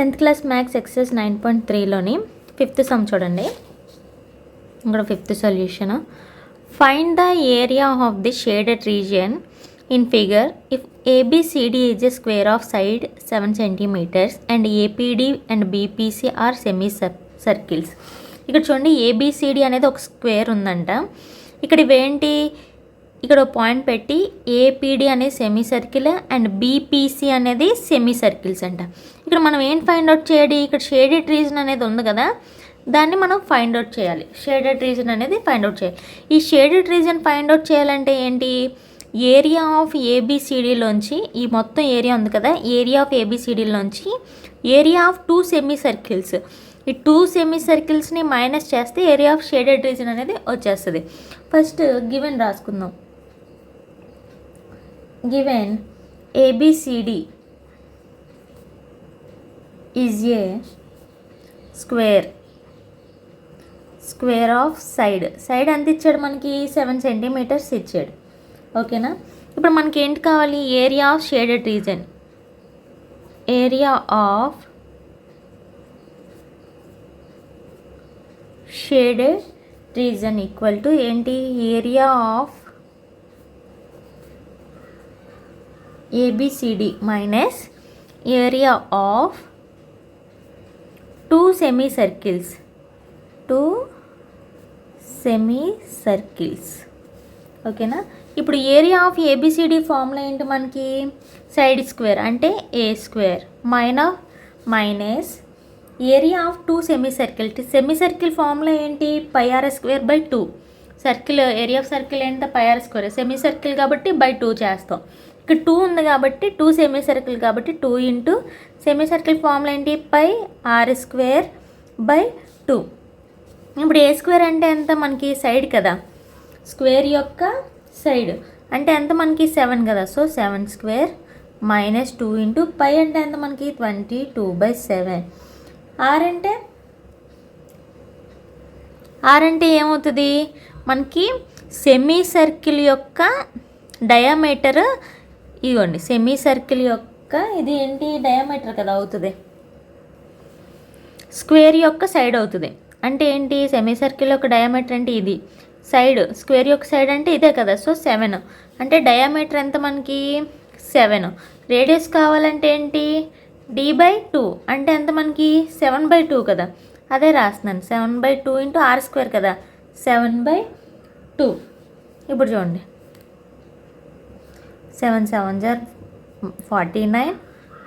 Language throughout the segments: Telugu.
10th క్లాస్ మ్యాథ్స్ ఎక్సర్సైజ్ 9.3లోని 5th సమ్ చూడండి. ఇక్కడ 5th solution. Find the area of the shaded region in figure if ABCD is a square of side 7 centimeters and APD and BPC are semicircles. ఇక్కడ చూడండి, ABCD అనేది ఒక స్క్వేర్ ఉందంట. ఇక్కడ ఇవేంటి, ఇక్కడ పాయింట్ పెట్టి APD అనేది సెమీ సర్కిల్ అండ్ BPC అనేది సెమీ సర్కిల్స్ అంట. ఇక్కడ మనం ఏం ఫైండ్ అవుట్ చేయాలి, ఇక్కడ షేడెడ్ రీజన్ అనేది ఉంది కదా, దాన్ని మనం ఫైండ్ అవుట్ చేయాలి. షేడెడ్ రీజన్ అనేది ఫైండ్ అవుట్ చేయాలి. ఈ షేడెడ్ రీజన్ ఫైండ్ అవుట్ చేయాలంటే ఏంటి, ఏరియా ఆఫ్ ABCDలోంచి, ఈ మొత్తం ఏరియా ఉంది కదా, ఏరియా ఆఫ్ ABCDలోంచి ఏరియా ఆఫ్ 2 సెమీ సర్కిల్స్, ఈ 2 సెమీ సర్కిల్స్ని మైనస్ చేస్తే ఏరియా ఆఫ్ షేడెడ్ రీజన్ అనేది వచ్చేస్తుంది. ఫస్ట్ గివెన్ రాసుకుందాం. Given ABCD is a square of side ఎంత ఇచ్చాడు మనకి, 7 centimeters ఇచ్చాడు. ఓకేనా. ఇప్పుడు మనకి ఏంటి కావాలి, area of shaded region. Area of shaded region equal to ఏంటి, area of ABCD minus area of 2 semicircles. ఓకేనా. ఇప్పుడు ఏరియా ఆఫ్ ABCD ఫార్ములా ఏంటి మనకి, సైడ్ స్క్వేర్ అంటే A square minus area of 2 semicircle formula ఏంటి, πr²/2. Circle area of circle ఏంటి, πr². సెమీ సర్కిల్ కాబట్టి /2 చేస్తాం. ఇక్కడ 2 ఉంది కాబట్టి 2 సెమీ సర్కిల్ కాబట్టి 2 ఇంటూ సెమీ సర్కిల్ ఫార్ములా ఏంటి, πr²/2. ఇప్పుడు A స్క్వేర్ అంటే ఎంత మనకి, సైడ్ కదా, స్క్వేర్ యొక్క సైడ్ అంటే ఎంత మనకి 7 కదా, సో 7 స్క్వేర్ మైనస్ 2 ఇంటూ π అంటే ఎంత మనకి 22/7. ఆర్ అంటే ఏమవుతుంది మనకి, సెమీ సర్కిల్ యొక్క డయామీటర్, ఇదిగోండి సెమీ సర్కిల్ యొక్క ఇది ఏంటి డయామీటర్ కదా అవుతుంది, స్క్వేర్ యొక్క సైడ్ అవుతుంది. అంటే ఏంటి, సెమీ సర్కిల్ యొక్క డయామీటర్ అంటే ఇది సైడ్, స్క్వేర్ యొక్క సైడ్ అంటే ఇదే కదా, సో 7 అంటే డయామీటర్ ఎంత మనకి 7. రేడియస్ కావాలంటే ఏంటి, D/2 అంటే ఎంత మనకి 7/2 కదా, అదే రాస్తున్నాను, 7/2 ఇంటూ r² కదా, 7/2. ఇప్పుడు చూడండి, 7 7 49,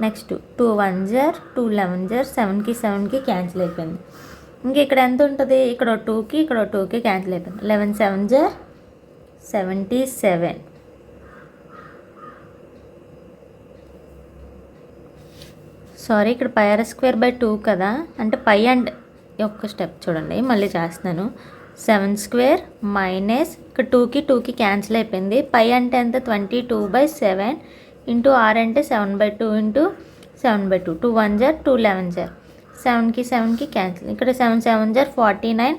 నెక్స్ట్ 2 1 2 11 7కి 7కి క్యాన్సిల్ అయిపోయింది. ఇంక ఇక్కడ ఎంత ఉంటుంది, ఇక్కడ 2కి ఇక్కడ 2కి క్యాన్సిల్ అయిపోయింది. 11 7 77. సారీ, ఇక్కడ πr²/2 కదా, అంటే π అండ్ ఒక్క స్టెప్ చూడండి, మళ్ళీ చేస్తున్నాను. 7 స్క్వేర్ మైనస్ ఇక్కడ 2కి క్యాన్సిల్ అయిపోయింది. π అంటే ఎంత 22/7 ఇంటూ r అంటే 7/2 ఇంటూ 7/2. 2 1 2 11 7కి 7కి క్యాన్సిల్. ఇక్కడ 7 7 49,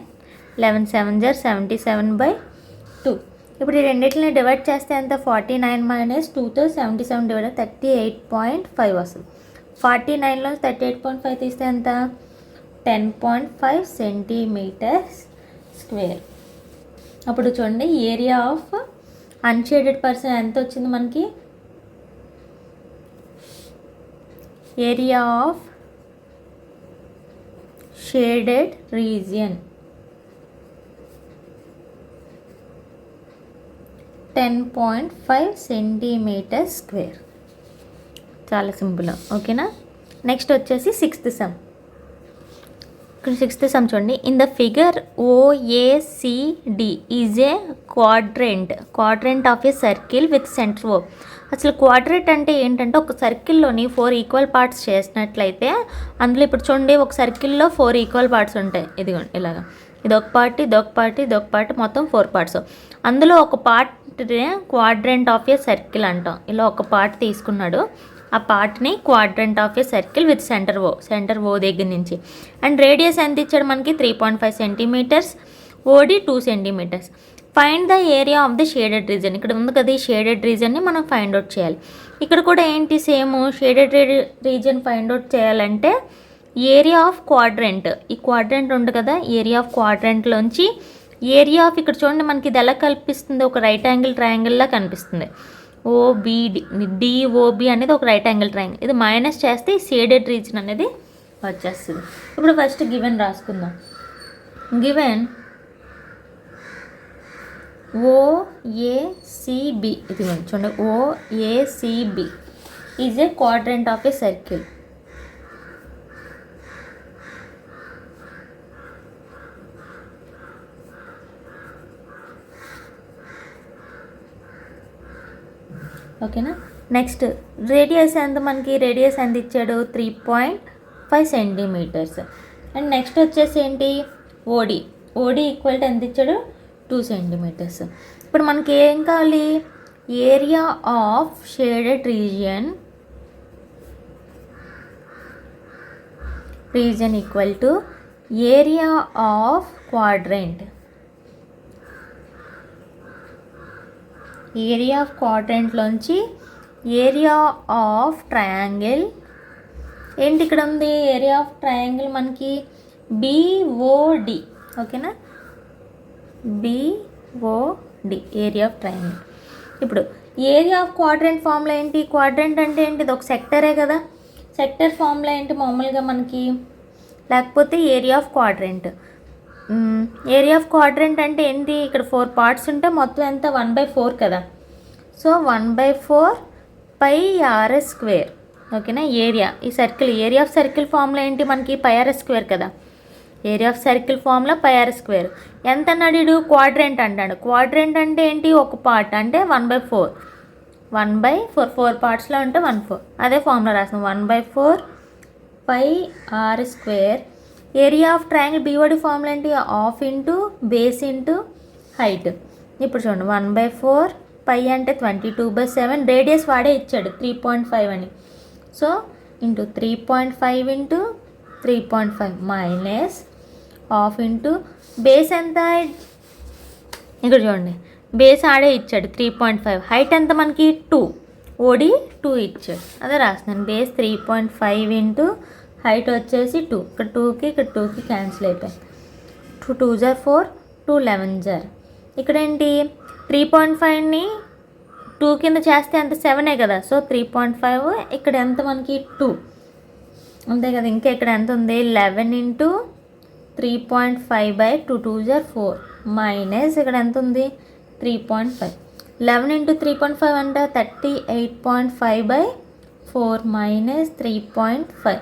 11 7 77/2. ఇప్పుడు ఈ రెండింటిని డివైడ్ చేస్తే ఎంత, 49 మైనస్ 2తో 77 డివైడ్ 38.5 వస్తుంది. 49లో 38.5 తీస్తే ఎంత, 10.5 centimeters స్క్వేర్. అప్పుడు చూడండి, ఏరియా ఆఫ్ అన్షేడెడ్ పర్సన్ ఎంత వచ్చింది మనకి, area of shaded region 10.5 centimeters square. చాలా సింపుల్. ఓకేనా. నెక్స్ట్ వచ్చేసి 6th సమ్. ఇక్కడ 6th సమ్ చూడండి. In the figure OACD is a quadrant of a circle with centre O. అసలు క్వాడ్రేట్ అంటే ఏంటంటే, ఒక సర్కిల్లోని 4 ఈక్వల్ పార్ట్స్ చేసినట్లయితే, అందులో ఇప్పుడు చూడండి ఒక సర్కిల్లో 4 ఈక్వల్ పార్ట్స్ ఉంటాయి. ఇదిగోండి ఇలాగా, ఇదొక పార్ట్, ఇదొక పార్ట్, మొత్తం 4 పార్ట్స్. అందులో ఒక పార్ట్ని క్వాడ్రెంట్ ఆఫ్ ఏ సర్కిల్ అంటాం. ఇలా ఒక పార్ట్ తీసుకున్నాడు, ఆ పార్ట్ని quadrant of a circle with centre O దగ్గర నుంచి. అండ్ రేడియస్ ఎంత ఇచ్చాడు మనకి, 3.5 centimeters, OD 2 centimeters. Find the area of the shaded region. ఇక్కడ ఉంది కదా, ఈ షేడెడ్ రీజన్ని మనం ఫైండ్ అవుట్ చేయాలి. ఇక్కడ కూడా ఏంటి same, shaded region find out చేయాలంటే ఏరియా ఆఫ్ క్వాడ్రెంట్, ఈ క్వాడ్రెంట్ ఉంది కదా, ఏరియా ఆఫ్ క్వాడ్రెంట్లోంచి ఏరియా ఆఫ్, ఇక్కడ చూడండి మనకి ఇది ఎలా కల్పిస్తుంది, ఒక రైట్ యాంగిల్ ట్రయాంగిల్లా కనిపిస్తుంది. ఓబిడి డిఓబి అనేది ఒక రైట్ యాంగిల్ ట్రయాంగిల్. ఇది మైనస్ చేస్తే ఈ షేడెడ్ రీజన్ అనేది వచ్చేస్తుంది. ఇప్పుడు ఫస్ట్ గివెన్ రాసుకుందాం. గివెన్ ఓఏసిబి, ఇది చూడండి OACB is a quadrant of a circle. ఓకేనా. నెక్స్ట్ రేడియస్ ఎంత, మనకి రేడియస్ ఎంత ఇచ్చాడు, 3.5 సెంటీమీటర్స్. అండ్ నెక్స్ట్ వచ్చేసి ఏంటి, ఓడి ఈక్వల్ టు ఎంత ఇచ్చాడు, 2 సెంటీమీటర్స్. ఇప్పుడు మనకి ఏం కావాలి, area of shaded region equal to area of quadrant. Area of క్వాడ్రెంట్లోంచి ఏరియా ఆఫ్ ట్రయాంగిల్ ఏంటి, ఇక్కడ ఉంది ఏరియా ఆఫ్ ట్రయాంగిల్ మనకి బిఓడి. ఓకేనా, బిఓడి ఏరియా ఆఫ్ ట్రయాంగిల్. ఇప్పుడు ఏరియా ఆఫ్ క్వాడ్రెంట్ ఫార్ములా ఏంటి, క్వాడ్రెంట్ అంటే ఏంటి, ఇది ఒక సెక్టరే కదా. సెక్టర్ ఫార్ములా ఏంటి మామూలుగా మనకి, లేకపోతే area of quadrant. Area of quadrant అంటే ఏంటి, ఇక్కడ 4 పార్ట్స్ ఉంటే మొత్తం ఎంత 1/4 కదా. So 1/4 pi r's square. ఓకేనా, ఏరియా ఈ circle, area of circle formula ఏంటి మనకి పై ఆర్ఎస్ స్క్వేర్ కదా. Area of circle formula pi r's square. ఎంత అన్నాడు, క్వాడ్రెంట్ అంటాడు. క్వాడ్రెంట్ అంటే ఏంటి, ఒక పార్ట్ అంటే 1/4. 1/4 4 పార్ట్స్లో ఉంటే 1/4. అదే ఫార్ములా రాస్తాం, 1/4 pi r square. Area of triangle BOD formula ఏంటి, half into base into height. ఇప్పుడు చూడండి 1/4 పై అంటే 22/7, రేడియస్ వాడే ఇచ్చాడు 3.5 అని. So into 3.5 into 3.5 minus half into base ఎంత, ఇక్కడ చూడండి బేస్ ఆడే ఇచ్చాడు 3.5, హైట్ ఎంత మనకి 2, ఓడి 2 ఇచ్చాడు, అదే రాస్తున్నాను. బేస్ 3.5 ఇంటూ హైట్ వచ్చేసి 2, ఇక్కడ 2కి క్యాన్సిల్ అయిపోయింది. 2 2s are 4, 2 11s are. ఇక్కడ ఏంటి 3.5ని 2 కింద చేస్తే ఎంత 7 కదా. సో 3.5 ఇక్కడ ఎంత మనకి 2 అంతే కదా. ఇంకా ఇక్కడ ఎంత ఉంది 11 ఇంటూ 3.5/2 2s are 4 మైనస్ ఇక్కడ ఎంత ఉంది 3.5. 11 ఇంటూ 3.5 అంటే 38.5/4 మైనస్ 3.5.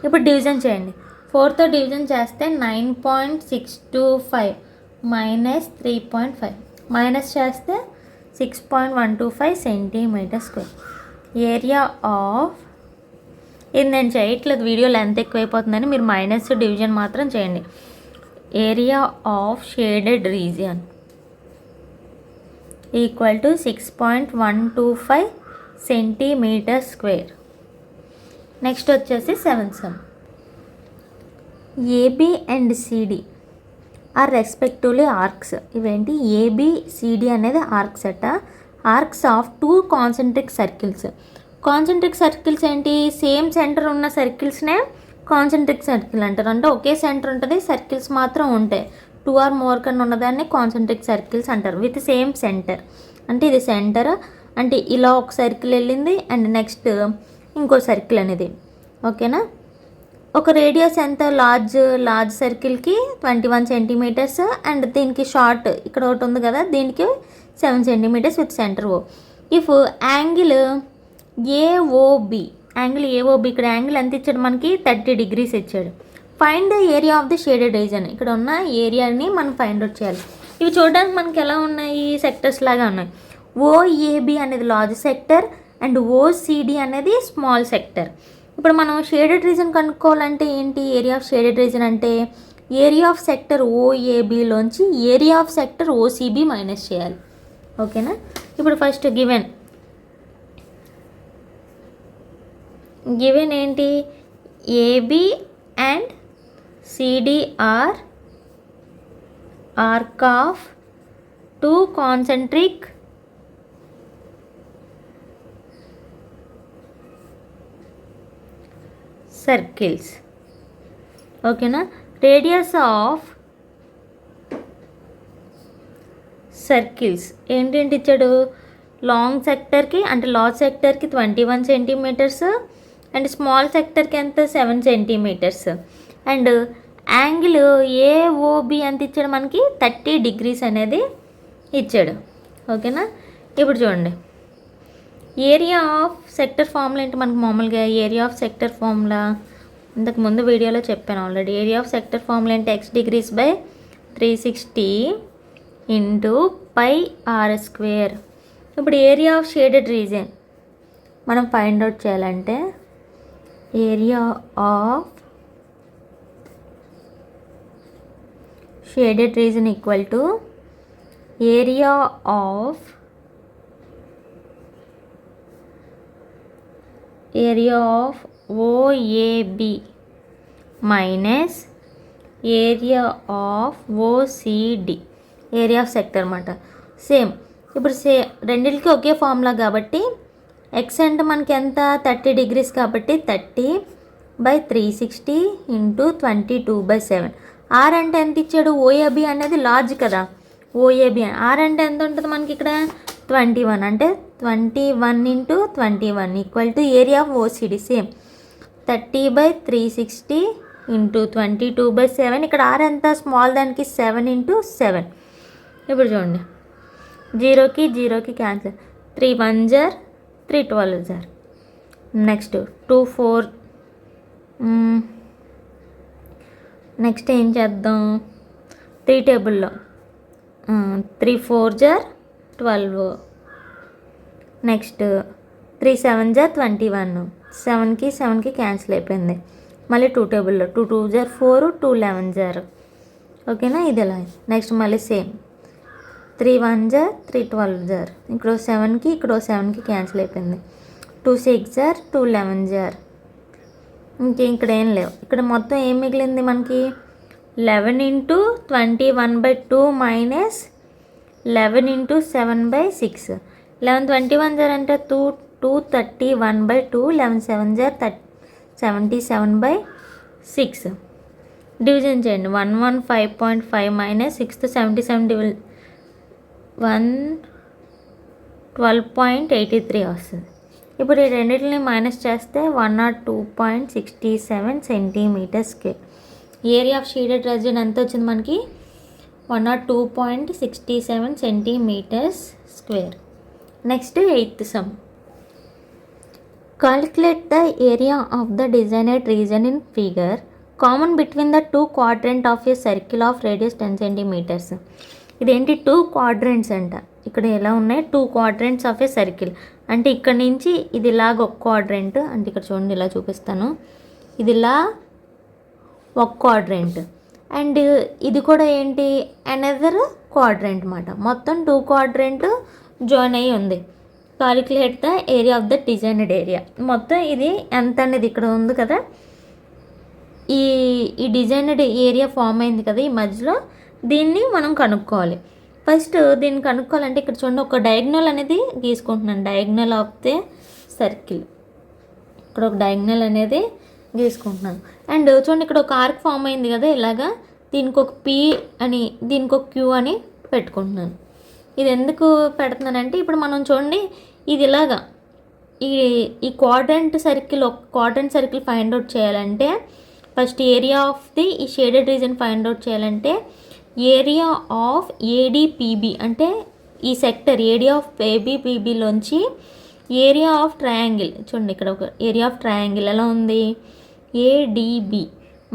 ఇప్పుడు డివిజన్ చేయండి, 4తో డివిజన్ చేస్తే 9.625 మైనస్ 3.5 మైనస్ చేస్తే 6.125 సెంటీమీటర్ స్క్వేర్. ఏరియా ఆఫ్, ఇది నేను చేయట్లేదు వీడియో లెంత్ ఎక్కువైపోతుందని, మీరు మైనస్ డివిజన్ మాత్రం చేయండి. Area of shaded region equal to 6.125 centimetre square. Next వచ్చేసి 7th sum. AB and CD are respectively arcs. ఇవేంటి, ఏబిసిడి అనేది ఆర్క్స్ అట. Arcs of 2 concentric circles. Concentric circles ఏంటి, సేమ్ సెంటర్ ఉన్న సర్కిల్స్నే కాన్సెంట్రిక్ సర్కిల్ అంటారు. అంటే ఒకే సెంటర్ ఉంటుంది, సర్కిల్స్ మాత్రం ఉంటాయి. 2 or more కన్నా ఉన్నదాన్ని కాన్సెంట్రిక్ సర్కిల్స్ అంటారు. విత్ సేమ్ సెంటర్, అంటే ఇది సెంటర్ అంటే ఇలా ఒక సర్కిల్ వెళ్ళింది అండ్ నెక్స్ట్ ఇంకో సర్కిల్ అనేది. ఓకేనా, ఒక రేడియస్ ఎంత, లార్జ్ సర్కిల్కి 21 సెంటీమీటర్స్ అండ్ దీనికి షార్ట్ ఇక్కడ ఒకటి ఉంది కదా, దీనికి 7 centimetres with centre O. If angle AOB, ఇక్కడ యాంగిల్ ఎంత ఇచ్చాడు మనకి 30 degrees ఇచ్చాడు. Find the area of the shaded region. ఇక్కడ ఉన్న ఏరియాని మనం ఫైండ్ అవుట్ చేయాలి. ఇవి చూడడానికి మనకి ఎలా ఉన్నాయి, సెక్టర్స్ లాగా ఉన్నాయి. ఓఏబి అనేది లార్జ్ సెక్టర్ అండ్ ఓసిడి అనేది స్మాల్ సెక్టర్. ఇప్పుడు మనం షేడెడ్ రీజన్ కనుక్కోవాలంటే ఏంటి, ఏరియా ఆఫ్ షేడెడ్ రీజన్ అంటే ఏరియా ఆఫ్ సెక్టర్ ఓఏబిలోంచి area of sector OCB minus చేయాలి. ఓకేనా, ఇప్పుడు ఫస్ట్ గివెన్ ఏంటి, AB and CD are arc of 2 concentric సర్కిల్స్. ఓకేనా. రేడియస్ ఆఫ్ సర్కిల్స్ ఏంటేంటి ఇచ్చాడు, లాంగ్ సెక్టర్కి అంటే లార్జ్ సెక్టర్కి 21 సెంటీమీటర్స్ అండ్ స్మాల్ సెక్టర్కి ఎంత 7 సెంటీమీటర్స్. అండ్ యాంగిల్ ఏఓబి ఎంత ఇచ్చాడు మనకి 30 డిగ్రీస్ అనేది ఇచ్చాడు. ఓకేనా. ఇప్పుడు చూడండి ఏరియా ఆఫ్ సెక్టర్ ఫార్ములా ఏంటి మనకు మామూలుగా ఏరియా ఆఫ్ సెక్టర్ ఫార్ములా ఇంతకు ముందు వీడియోలో చెప్పాను already. Area of sector formula అంటే x degrees by 360 into pi r square. ఇప్పుడు ఏరియా ఆఫ్ షేడెడ్ రీజియన్ మనం ఫైండ్ అవుట్ చేయాలంటే area of shaded region equal to area of OAB minus area of OCD, area of sector అన్నమాట. సేమ్ ఇప్పుడు రెండింటికి ఒకే ఫార్ములా కాబట్టి ఎక్స్ అంటే మనకి ఎంత 30 డిగ్రీస్ కాబట్టి 30/360 ఇంటూ 22/7. ఆర్ అంటే ఎంత ఇచ్చాడు, ఓఏబి అనేది లార్జ్ కదా, ఓఏబి ఆర్ అంటే ఎంత ఉంటుంది మనకి ఇక్కడ 21 అంటే 21 into 21 equal to area of OCD same 30/360 into 22/7. ఇక్కడ ఆర్ ఎంత స్మాల్ దానికి 7 ఇంటూ 7. ఇప్పుడు చూడండి 0కి 0కి క్యాన్సిల్, 3 1 జార్ 3 12 జార్. నెక్స్ట్ 2 4. నెక్స్ట్ ఏం చేద్దాం 3 టేబుల్లో 3 4 జార్ 12. నెక్స్ట్ 3 7 జార్ 21, 7కి 7కి క్యాన్సిల్ అయిపోయింది. మళ్ళీ 2 టేబుల్లో 2 2 జార్ 4 2 11 జార్. ఓకేనా. ఇది ఎలా. నెక్స్ట్ మళ్ళీ సేమ్ 3 1 జార్ 3 12 జార్. ఇక్కడ 7కి ఇక్కడ 7కి క్యాన్సిల్ అయిపోయింది. 2 6 జార్ 2 11 జార్. ఇక్కడ ఏం లేవు. ఇక్కడ మొత్తం ఏం మిగిలింది మనకి 11 ఇంటూ 21/2 మైనస్ 11 ఇంటూ 7/6. 11 21 జార్ అంటే 231/2, 11 7 జార్ 77/6. డివిజన్ చేయండి. 115.5 మైనస్ 6 77 112.83 వస్తుంది. ఇప్పుడు ఈ రెండింటిని మైనస్ చేస్తే 102.67 centimetre square. Area of shaded region ఎంత వచ్చింది మనకి 102.67 centimetres square. Next 8th sum. Calculate the area of the desired region in figure common between the two quadrants of a circle of radius 10 centimeters. ఇదేంటి 2 quadrants అంట. ఇక్కడ ఎలా ఉన్నాయి 2 quadrants ఆఫ్ ఏ సర్కిల్ అంటే ఇక్కడ నుంచి ఇది ఇలాగ ఒక క్వాడ్రెంట్ అంటే ఇక్కడ చూడండి ఇలా చూపిస్తాను. ఇది ఇలా ఒక క్వాడ్రెంట్ అండ్ ఇది కూడా ఏంటి అనదర్ క్వాడ్రెంట్ అన్నమాట. మొత్తం 2 quadrant జాయిన్ అయ్యి ఉంది. Calculate the area of the designed area. మొత్తం ఇది ఎంత అనేది ఇక్కడ ఉంది కదా, ఈ డిజైన్డ్ ఏరియా ఫామ్ అయింది కదా ఈ మధ్యలో, దీన్ని మనం కనుక్కోవాలి. ఫస్ట్ దీన్ని కనుక్కోవాలంటే ఇక్కడ చూడండి ఒక డయాగ్నల్ అనేది గీసుకుంటున్నాను. డయాగ్నల్ ఆఫ్ ద సర్కిల్, ఇక్కడ ఒక డయాగ్నల్ అనేది గీసుకుంటున్నాను. అండ్ చూడండి ఇక్కడ ఒక ఆర్క్ ఫామ్ అయింది కదా ఇలాగా, దీనికి ఒక పి అని దీనికి ఒక క్యూ అని పెట్టుకుంటున్నాను. ఇది ఎందుకు పెడుతున్నానంటే ఇప్పుడు మనం చూడండి ఇది ఇలాగా ఈ క్వాడ్రంట్ సర్కిల్ ఒక క్వాడ్రంట్ సర్కిల్ ఫైండ్ అవుట్ చేయాలంటే ఫస్ట్ ఏరియా ఆఫ్ ది ఈ షేడెడ్ రీజన్ ఫైండ్ అవుట్ చేయాలంటే ఏరియా ఆఫ్ ఏడిపిబి అంటే ఈ సెక్టర్ ఏరియా ఆఫ్ ఏబిపిబిలోంచి ఏరియా ఆఫ్ ట్రయాంగిల్ చూడండి ఇక్కడ ఒక ఏరియా ఆఫ్ ట్రయాంగిల్ ఎలా ఉంది ఏడిబి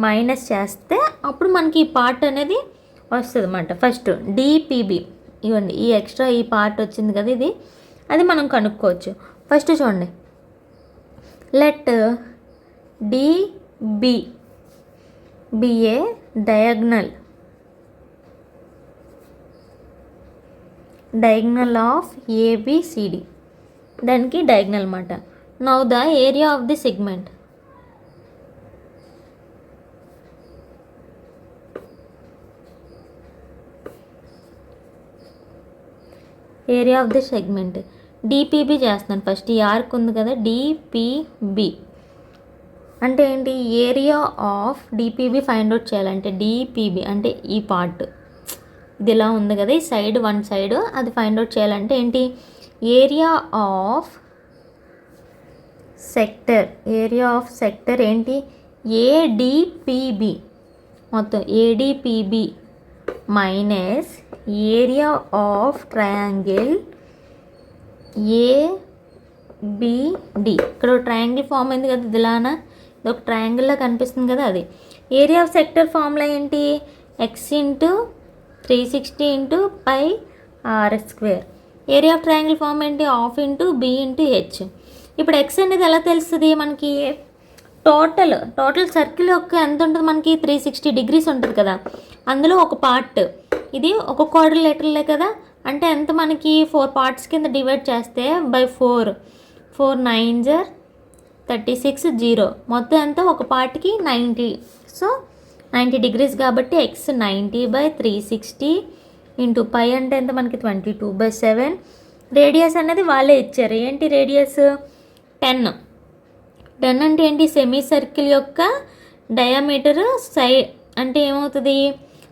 మైనస్ చేస్తే అప్పుడు మనకి ఈ పార్ట్ అనేది వస్తుంది అన్నమాట. ఫస్ట్ డిపిబి ఇవ్వండి ఈ ఎక్స్ట్రా ఈ పార్ట్ వచ్చింది కదా ఇది అది మనం కనుక్కోవచ్చు. ఫస్ట్ చూడండి let DB BA diagonal of ABCD దానికి డయాగ్నల్ అన్నమాట. Now the area of the segment DPB చేస్తున్నాను. ఫస్ట్ ఈ ఆర్క్ ఉంది కదా డిపిబి అంటే ఏంటి, area of DPB find out చేయాలంటే డిపిబి అంటే ఈ పార్ట్ ఇది ఇలా ఉంది కదా, ఈ సైడ్ వన్ సైడ్ అది ఫైండ్ అవుట్ చేయాలంటే ఏంటి, ఏరియా ఆఫ్ సెక్టర్ ఏంటి ఏడిపిబి, మొత్తం ADPB minus area of triangle ABD. ఇక్కడ ట్రయాంగిల్ ఫామ్ అయింది కదా, ఇది ఇలానా, ఇది ఒక ట్రయాంగిల్లా కనిపిస్తుంది కదా, అది ఏరియా ఆఫ్ సెక్టర్ ఫార్ములా ఏంటి, x into 360 into pi r square. Area of triangle form ఏంటి, half into b into h. ఇప్పుడు ఎక్స్ అనేది ఎలా తెలుస్తుంది మనకి, టోటల్ సర్కిల్ యొక్క ఎంత ఉంటుంది మనకి 360 డిగ్రీస్ ఉంటుంది కదా, అందులో ఒక పార్ట్ ఇది ఒక క్వాడ్రిలేటరలే కదా, అంటే ఎంత మనకి 4 పార్ట్స్ కింద డివైడ్ చేస్తే బై 4 9 36 0 మొత్తం ఎంత ఒక పార్ట్కి 90. సో 90 డిగ్రీస్ కాబట్టి ఎక్స్ 90/360 ఇంటూ పై అంటే ఎంత మనకి 22/7. రేడియస్ అనేది వాళ్ళే ఇచ్చారు, ఏంటి రేడియస్ 10 అంటే ఏంటి, సెమీ సర్కిల్ యొక్క డయామీటర్ సైడ్ అంటే ఏమవుతుంది,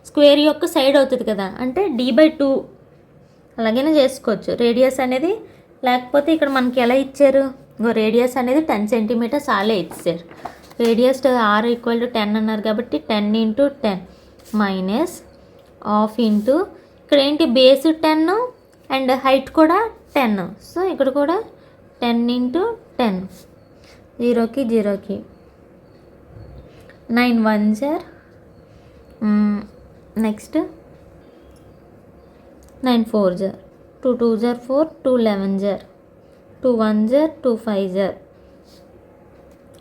స్క్వేర్ యొక్క సైడ్ అవుతుంది కదా, అంటే d/2 అలాగైనా చేసుకోవచ్చు రేడియస్ అనేది. లేకపోతే ఇక్కడ మనకి ఎలా ఇచ్చారు, రేడియస్ అనేది 10 సెంటీమీటర్స్ వాళ్ళే ఇచ్చారు. రేడియస్ r = 10 అన్నారు కాబట్టి 10 × 10 మైనస్ హాఫ్ ఇంటూ ఇక్కడ ఏంటి బేస్ 10 అండ్ హైట్ కూడా 10. సో ఇక్కడ కూడా 10 × 10 0కి 0కి 9 1s next 9 4s 2 2s 4 2 11s 2 1s 2 5s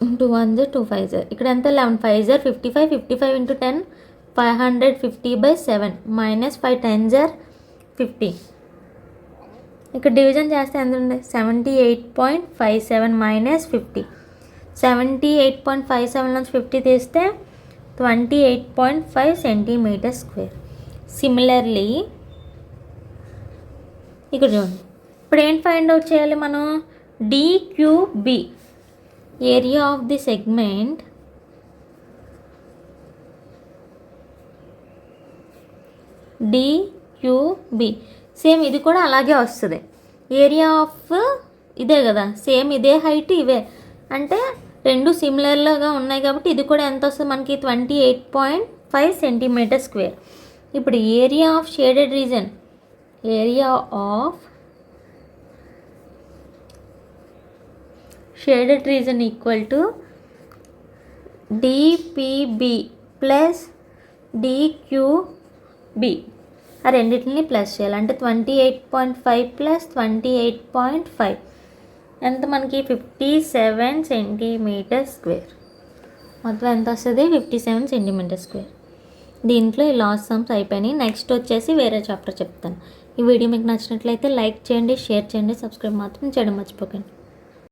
2 1s 2 5s. ఇక్కడ ఎంత 11 5s 55 55 × 10 550/7 మైనస్ 5 10s 50. ఇక్కడ డివిజన్ చేస్తే ఎంత ఉంది 78.57 మైనస్ 50. 78.57 నుంచి 50 తీస్తే 28.5 సెంటీమీటర్ స్క్వేర్. సిమిలర్లీ ఇక్కడ చూడండి, ఇప్పుడు ఏం ఫైండ్ అవుట్ చేయాలి మనం, DQB area of the segment DQB. Same ఇది కూడా అలాగే వస్తుంది, ఏరియా ఆఫ్ ఇదే కదా, సేమ్ ఇదే హైట్ ఇవే అంటే రెండు సిమిలర్గా ఉన్నాయి కాబట్టి ఇది కూడా ఎంత వస్తుంది మనకి 28.5 సెంటీమీటర్ స్క్వేర్. ఇప్పుడు area of shaded region, area of shaded region equal to DPB plus DQB. ఆ రెండింటిని ప్లస్ చేయాలి అంటే 28.5 ప్లస్ 28.5 ఎంత మనకి 57 సెంటీమీటర్ స్క్వేర్. మొత్తం ఎంత వస్తుంది 57 సెంటీమీటర్ స్క్వేర్. దీంట్లో ఈ లాస్ సమ్స్ అయిపోయినాయి. నెక్స్ట్ వచ్చేసి వేరే చాప్టర్ చెప్తాను. ఈ వీడియో మీకు నచ్చినట్లయితే లైక్ చేయండి, షేర్ చేయండి, సబ్స్క్రైబ్ మాత్రం చేయడం మర్చిపోకండి.